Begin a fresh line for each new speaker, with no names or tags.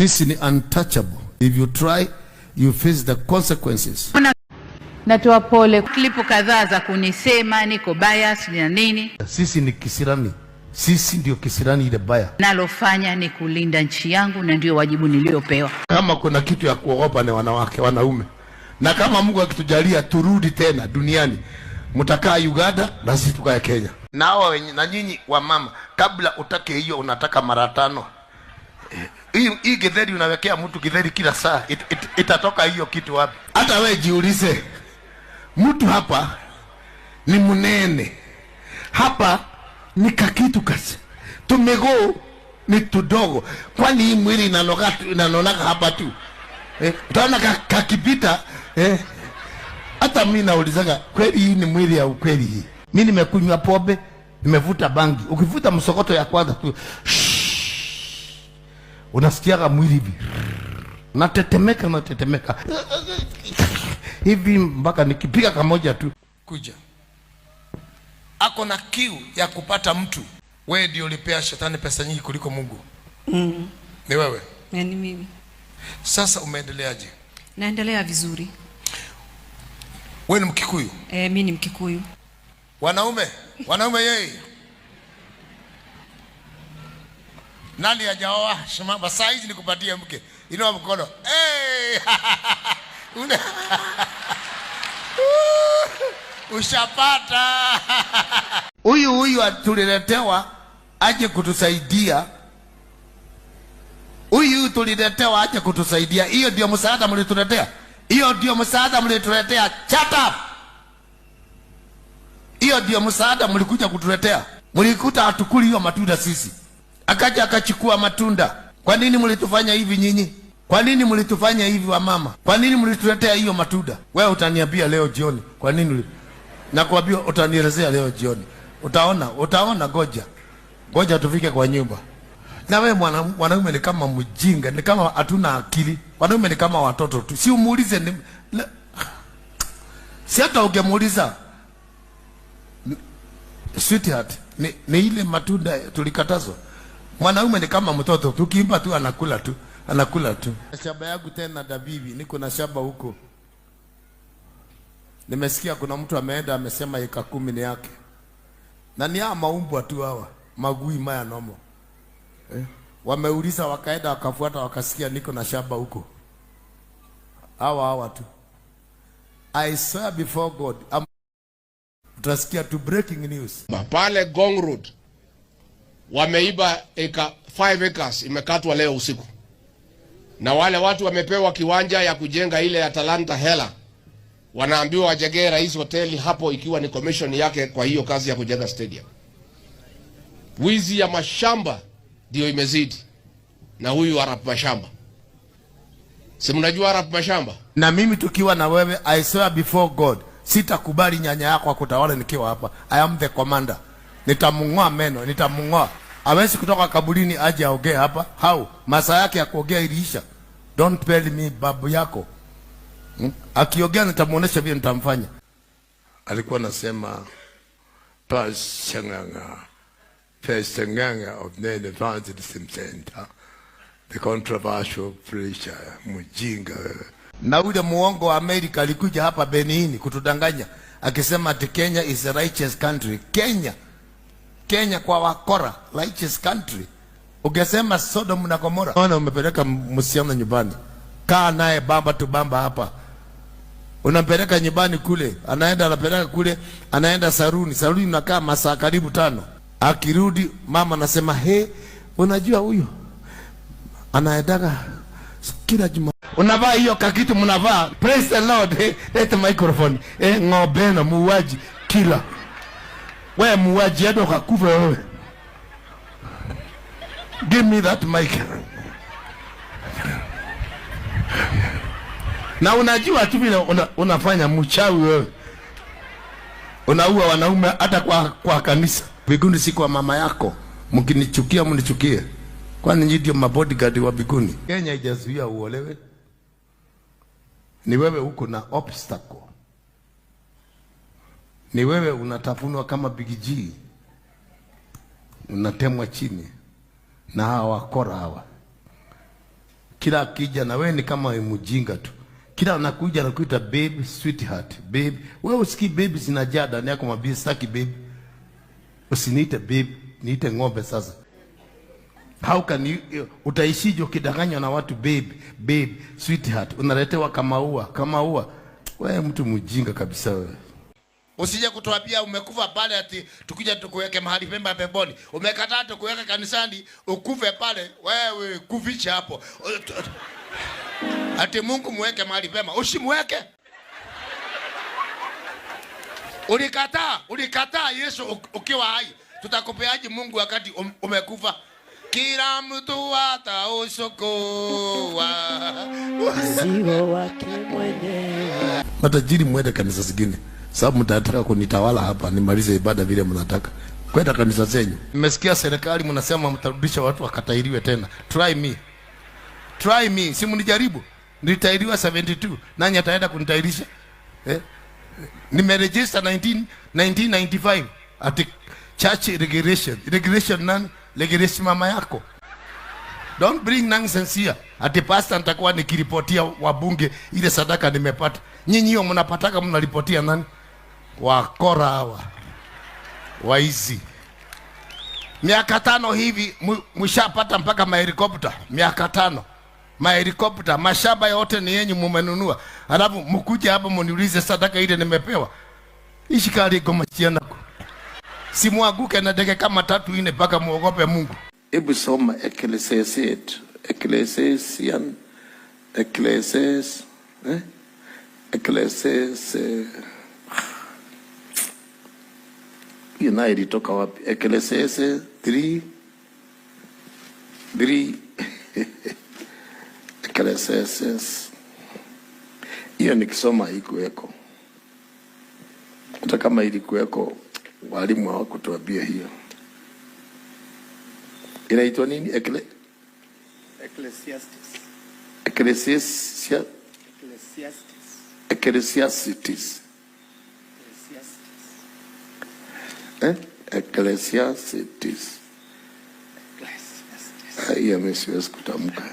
Sisi ni untouchable. If you try, you face the consequences.
Natoa pole. Klipu kadhaa za kunisema niko bias na nini.
Sisi ni kisirani. Sisi ndio kisirani ile baya.
Nalofanya ni kulinda nchi yangu na ndio wajibu niliopewa.
Kama kuna kitu ya kuogopa ni wanawake, wanaume. Na kama Mungu akitujalia turudi tena duniani, mtakaa Uganda na sisi tukae Kenya. Na hao na nyinyi wa mama, kabla utake hiyo unataka mara 5. Hii githeri unawekea mtu githeri kila saa, itatoka hiyo kitu wapi? Hata wewe jiulize. Mtu hapa ni munene. Hapa ni kakitu kasi. Tumego ni tudogo. Kwani hii mwili inanonaga hapa tu. Utaona kakipita. Hata mimi naulizaga, kweli hii ni mwili ya ukweli hii? Mimi nimekunywa pombe, nimevuta bangi. Ukivuta msokoto ya kwanza tu, unasikiaga mwili hivi. Natetemeka. Hivi mpaka nikipiga kamoja tu kuja. Ako na kiu ya kupata mtu. Wewe ndio ulipea shetani pesa nyingi kuliko Mungu. Ni wewe?
Ni mimi.
Sasa umeendeleaje?
Naendelea vizuri.
Wewe ni Mkikuyu?
Mimi ni Mkikuyu.
Wanaume yeye. Nani hajaoa? Shamba size nikupatie mke. Inua mkono. Ushapata. Huyu tuliletewa aje kutusaidia. Huyu tuliletewa aje kutusaidia. Hiyo ndio msaada mlituletea. Shut up. Hiyo ndio msaada mlikuja kutuletea. Mlikuta hatukuli hiyo matunda sisi. Akaja akachukua matunda. Kwa nini mlitufanya hivi nyinyi? Kwa nini mlitufanya hivi wa mama? Kwa nini mlituletea hiyo matunda? Wewe utaniambia leo jioni. Kwa nini? Nakwambia utanielezea leo jioni. Utaona Goja tufike kwa nyumba. Na wewe mwanaume ni kama mjinga, ni kama hatuna akili. Wanaume ni kama watoto tu. Si umuulize si hata ungemuuliza. Sweetheart, ni ile matunda tulikatazwa. Mwanaume ni kama mtoto, tukiimba tu anakula tu. Shamba yangu tena Dabibi, niko na shamba huko. Nimesikia kuna mtu ameenda amesema eka 10 ni yake. Na ni maumbwa tu hawa, magui maya nomo. Wameuliza wakaenda wakafuata wakasikia niko na shamba huko. Hawa tu. I swear before God, utasikia tu breaking news.
Pale Gong Road wameiba 5 acres imekatwa leo usiku. Na wale watu wamepewa kiwanja ya kujenga ile Atalanta Hela. Wanaambiwa wajengee rais hoteli hapo ikiwa ni commission yake kwa hiyo kazi ya kujenga stadium. Wizi ya mashamba ndio imezidi. Na huyu Arap Mashamba. Si mnajua Arap Mashamba?
Na mimi tukiwa na wewe, I swear before God, sitakubali nyanya yako akutawala nikiwa hapa. I am the commander. Nitamung'oa meno, nitamung'oa. Hawezi kutoka kaburini aje aongee hapa. How? Masaa yake ya kuongea iliisha. Don't tell me babu yako. Akiongea nitamuonesha vile nitamfanya. Alikuwa anasema Pasanganga of the Evangelism Center, the controversial preacher, mjinga. Na ule muongo wa Amerika alikuja hapa Benin kutudanganya akisema ati Kenya is a righteous country. Kenya kwa wakora, righteous country. Ukisema Sodom na Gomora, ona umepeleka msichana nyumbani. Kaa naye bamba tu bamba hapa. Unampeleka nyumbani kule, anapeleka kule, anaenda saruni unakaa masaa karibu 5. Akirudi mama anasema, unajua huyu anaendaga kila juma. Unavaa hiyo kakitu mnavaa. Praise the Lord. Let microphone. Ng'ombe na muuaji kila. Wewe muuaji hata ukakufa wewe. Give me that mic. Na unajua tu vile unafanya mchawi wewe. Unaua wanaume hata kwa kanisa. Biguni si kwa mama yako. Mkinichukia mnichukie. Kwani nyinyi ndio mabodyguard wa biguni. Kenya haijazuia uolewe. Ni wewe uko na obstacle. Ni wewe unatafunwa kama Big G. Unatemwa chini na hawa wakora hawa. Kila akija na wewe ni kama mjinga tu. Kila anakuja anakuita baby, sweetheart, baby. Wewe usikii baby zinajaa ndani yako, mwambie sitaki baby. Usiniite baby, niite ng'ombe sasa. How can you utaishije ukidanganywa na watu baby, sweetheart, unaletewa kama ua. Wewe mtu mjinga kabisa wewe. Usije kutuambia umekufa pale ati tukija tukuweke mahali pemba peponi. Umekataa tukuweka kanisani ukufe pale, wewe kuficha hapo. Ati Mungu muweke mahali pema, usimweke. Ulikataa Yesu ukiwa hai. Tutakupeaje Mungu wakati umekufa? Kila mtu ataokoka mzigo wake mwenyewe. Matajiri mwende kanisa zingine, sababu mtataka kunitawala hapa nimalize ibada vile mnataka. Kwenda kanisa zenyu. Nimesikia serikali mnasema mtarudisha watu wakatairiwe tena. Try me. Si mnijaribu. Nilitairiwa 72. Nani ataenda kunitairisha? Nimeregister 1995 at church regulation nani? Regulation mama yako. Don't bring nonsense here. Ati pastor nitakuwa nikiripotia wabunge ile sadaka nimepata. Nyinyi hiyo mnapataka mnaripotia nani? Wakora hawa. Waizi. Miaka 5 hivi mshapata mpaka mahelikopta. Miaka 5. Mahelikopta, mashamba yote ni yenyu mumenunua. Alafu mkuja hapa mniulize sadaka ile nimepewa. Ishikali goma chianako. Simuaguke na deke kama 3 4 mpaka muogope Mungu. Hebu soma Ecclesiastes. Hiyo ilitoka wapi? Ecclesiastes 3 Ecclesiastes. Hiyo nikisoma haikuweko. Hata kama ilikuweko walimu hawakutuambia hiyo. Inaitwa nini? Ecclesiastes. Hiyo mimi siwezi kutamka.